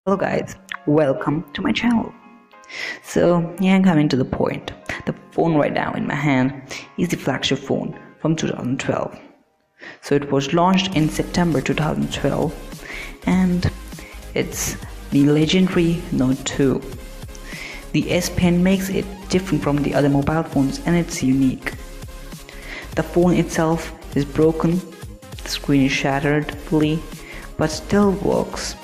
Hello guys, welcome to my channel. So yeah, coming to the point. The phone right now in my hand is the flagship phone from 2012. So it was launched in September 2012 and it's the legendary Note 2. The S Pen makes it different from the other mobile phones and it's unique. The phone itself is broken, the screen is shattered fully, but still works,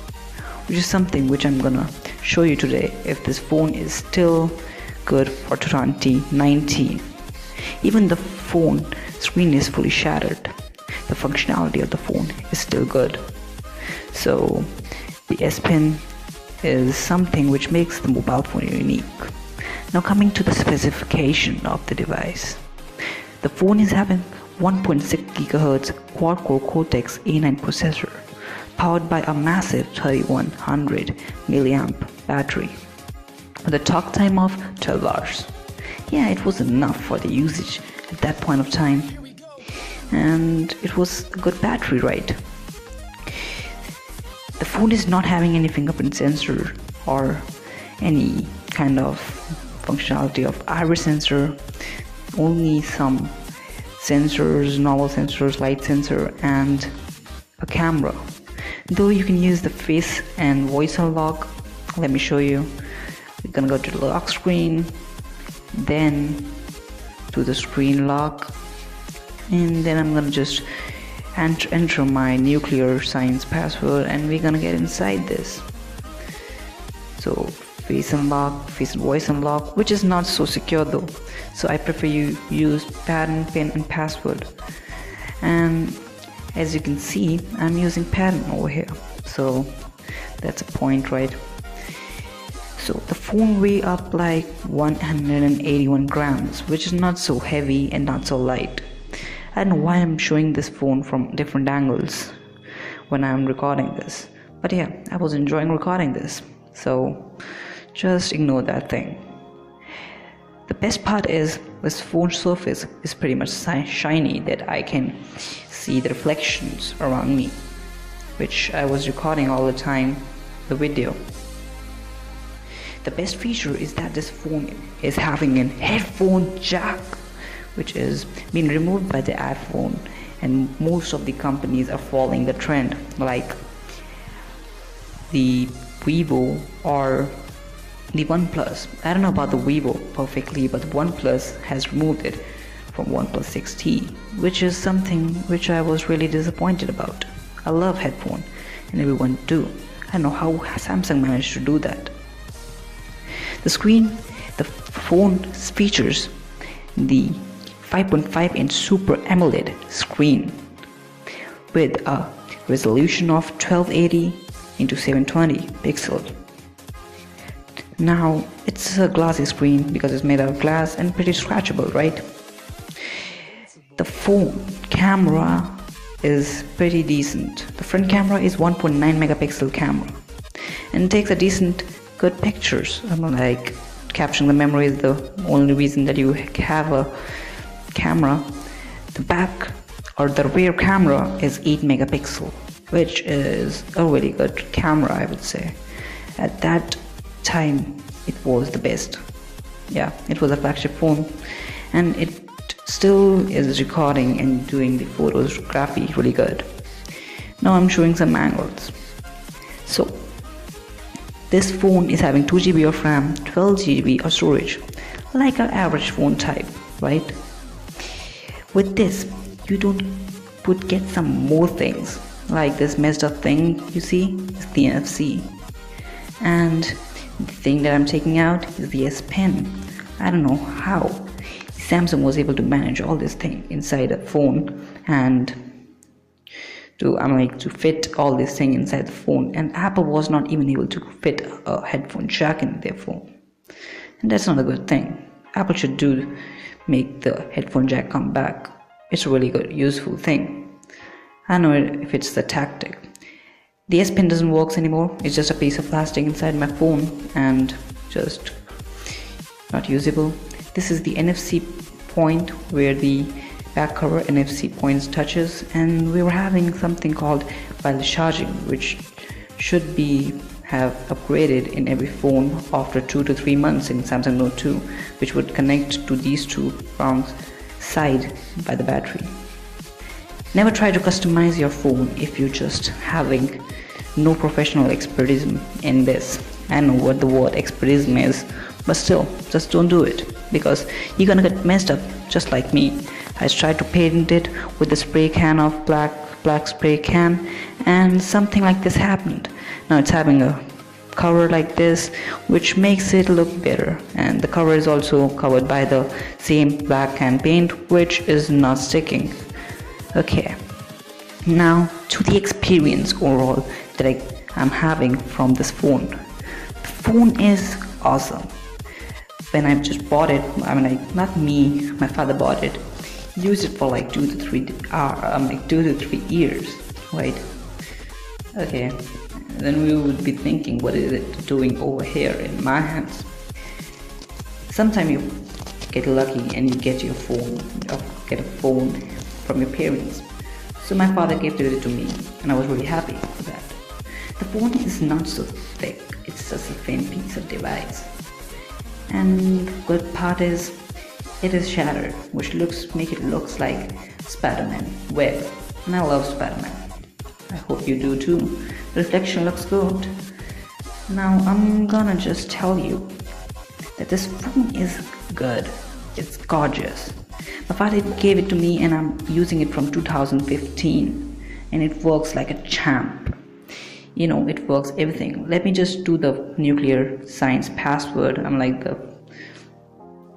which is something which I'm gonna show you today if this phone is still good for 2019. Even the phone screen is fully shattered, the functionality of the phone is still good. So the S Pen is something which makes the mobile phone unique. Now coming to the specification of the device. The phone is having 1.6 GHz quad-core Cortex A9 processor, powered by a massive 3100 mAh battery, with a talk time of 12 hours. Yeah, it was enough for the usage at that point of time, and it was a good battery, right? The phone is not having any fingerprint sensor or any kind of functionality of iris sensor, only some sensors, normal sensors, light sensor, and a camera. Though you can use the face and voice unlock. Let me show you. We're gonna go to the lock screen, then to the screen lock, and then I'm gonna just enter my nuclear science password, and we're gonna get inside this. So face unlock, face and voice unlock, which is not so secure though, so I prefer you use pattern, pin and password. And as you can see, I'm using pattern over here, so that's a point, right? So the phone weighs up like 181 grams, which is not so heavy and not so light. I don't know why I'm showing this phone from different angles when I'm recording this, but yeah, I was enjoying recording this, so just ignore that thing. The best part is this phone surface is pretty much shiny, that I can see the reflections around me, which I was recording all the time, the video. The best feature is that this phone is having an headphone jack, which is being removed by the iPhone, and most of the companies are following the trend, like the Vivo or the OnePlus. I don't know about the Vivo perfectly, but the OnePlus has removed it from OnePlus 6T, which is something which I was really disappointed about. I love headphone and everyone do. I don't know how Samsung managed to do that. The screen, the phone features the 5.5-inch Super AMOLED screen with a resolution of 1280 into 720 pixels. Now it's a glassy screen because it's made out of glass and pretty scratchable, right? The phone camera is pretty decent. The front camera is 1.9 megapixel camera and takes a decent good pictures. Like capturing the memory is the only reason that you have a camera. The back or the rear camera is 8 megapixel, which is a really good camera, I would say. At that time it was the best. Yeah, it was a flagship phone and it still is recording and doing the photography really good. Now I'm showing some angles. So this phone is having 2 GB of RAM, 12 GB of storage, like an average phone type, right? With this you would get some more things, like this messed up thing you see is the NFC, and the thing that I'm taking out is the S Pen. I don't know how Samsung was able to manage all this thing inside a phone and to fit all this thing inside the phone, and Apple was not even able to fit a headphone jack in their phone, and that's not a good thing. Apple should make the headphone jack come back. It's a really good useful thing. I don't know if it's the tactic. The S Pen doesn't work anymore. It's just a piece of plastic inside my phone and just not usable. This is the NFC point where the back cover NFC points touches, and we were having something called wireless charging, which should be have upgraded in every phone after 2 to 3 months in Samsung Note 2, which would connect to these two prongs side by the battery. Never try to customize your phone if you're just having no professional expertise in this. I know what the word expertise is, but still, just don't do it, because you're gonna get messed up just like me. I tried to paint it with the spray can of black spray can, and something like this happened. Now it's having a cover like this, which makes it look better, and the cover is also covered by the same black can paint, which is not sticking. Okay, now to the experience overall that I'm having from this phone. The phone is awesome. When I just bought it, I mean, like, not me, my father bought it, used it for like 2 to 3 years, right? Okay, then we would be thinking, what is it doing over here in my hands? Sometimes you get lucky and you get your phone, or get a phone from your parents. So my father gifted it to me, and I was really happy for that. The phone is not so thick, it's just a thin piece of device. And the good part is, it is shattered, which make it looks like Spider-Man web, and I love Spider-Man. I hope you do too. The reflection looks good. Now I'm gonna just tell you that this phone is good. It's gorgeous. My father gave it to me, and I'm using it from 2015, and it works like a champ. You know, it works everything. Let me just do the nuclear science password. I'm like the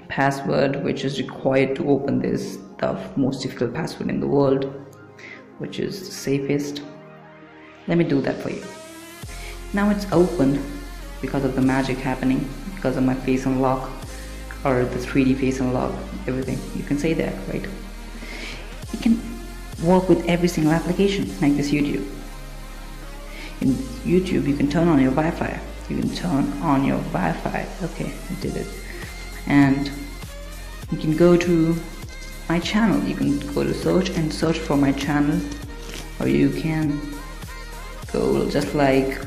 password which is required to open this, the most difficult password in the world, which is the safest. Let me do that for you. Now it's opened because of the magic happening, because of my face unlock, or the 3D face unlock, everything. You can say that, right? You can work with every single application like this YouTube. In YouTube, you can turn on your Wi-Fi. Okay, I did it. And you can go to my channel. You can go to search and search for my channel, or you can go just like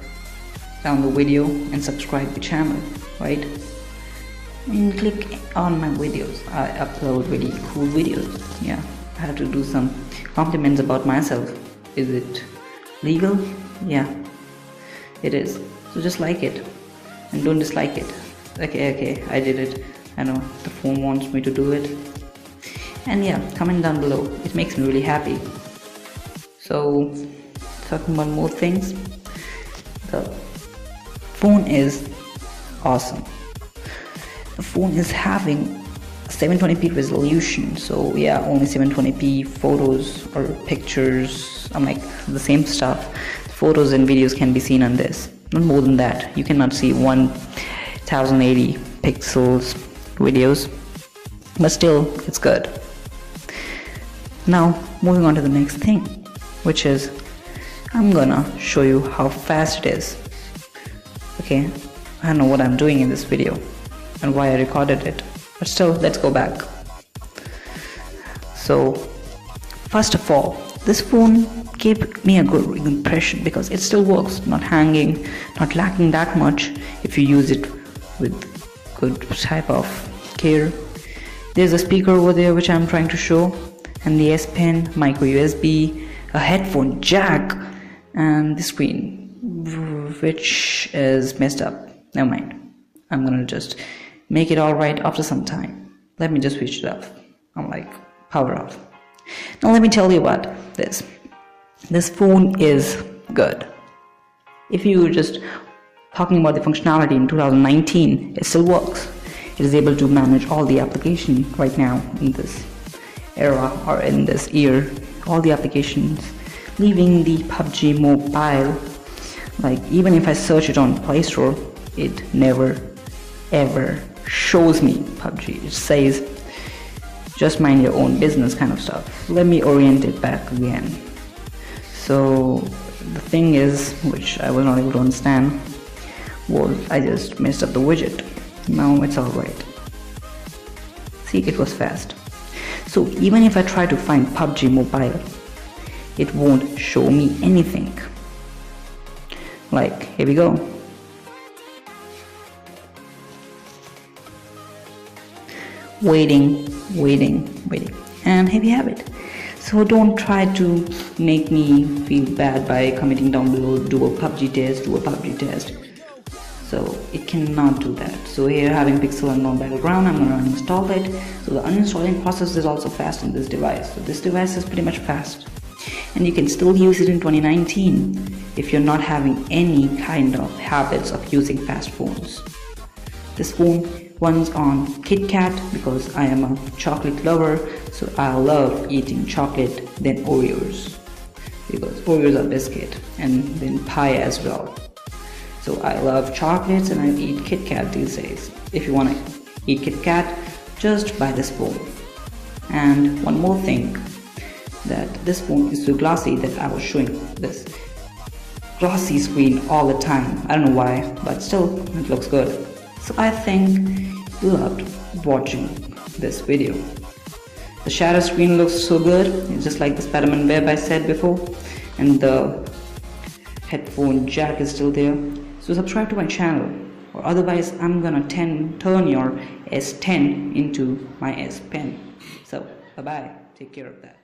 down the video and subscribe the channel, right? And click on my videos. I upload really cool videos. Yeah, I have to do some compliments about myself. Is it legal? Yeah, it is. So just like it and don't dislike it. Okay, I did it. I know the phone wants me to do it. And yeah, comment down below. It makes me really happy. So talking about more things, the phone is awesome. The phone is having 720p resolution, so yeah, only 720p photos or pictures, like the same stuff. Photos and videos can be seen on this, not more than that. You cannot see 1080 pixels videos, but still it's good. Now moving on to the next thing, which is I'm gonna show you how fast it is. Okay, I don't know what I'm doing in this video and why I recorded it, but still, let's go back. So first of all, this phone gave me a good impression because it still works, not hanging, not lacking that much if you use it with good type of care. There's a speaker over there which I'm trying to show, and the S Pen, micro USB, a headphone jack, and the screen, which is messed up. Never mind, I'm gonna just make it alright after some time. Let me just switch it off. I'm like, power off. Now let me tell you about this phone is good. If you were just talking about the functionality in 2019, it still works. It is able to manage all the applications right now in this era, or in this year, all the applications, leaving the PUBG Mobile. Like, even if I search it on Play Store, it never ever shows me PUBG. It says just mind your own business kind of stuff. Let me orient it back again. So the thing is, which I was not able to understand, was I just messed up the widget. Now it's alright. See, it was fast. So even if I try to find PUBG Mobile, it won't show me anything. Like, here we go. waiting, and here we have it. So don't try to make me feel bad by commenting down below, do a PUBG test. So it cannot do that. So here, having Pixel Unknown Battleground, I'm gonna uninstall it. So the uninstalling process is also fast in this device. So this device is pretty much fast, and you can still use it in 2019 if you're not having any kind of habits of using fast phones. This phone runs on Kit Kat because I am a chocolate lover, so I love eating chocolate than Oreos, because Oreos are biscuit, and then pie as well. So I love chocolates and I eat Kit Kat these days. If you want to eat Kit Kat, just buy this phone. And one more thing, that this phone is so glossy that I was showing this glossy screen all the time. I don't know why, but still it looks good. So I think you loved watching this video. The shadow screen looks so good, it's just like the Spider-Man web I said before, and the headphone jack is still there. So subscribe to my channel, or otherwise I'm gonna turn your S10 into my S Pen. So bye bye, take care of that.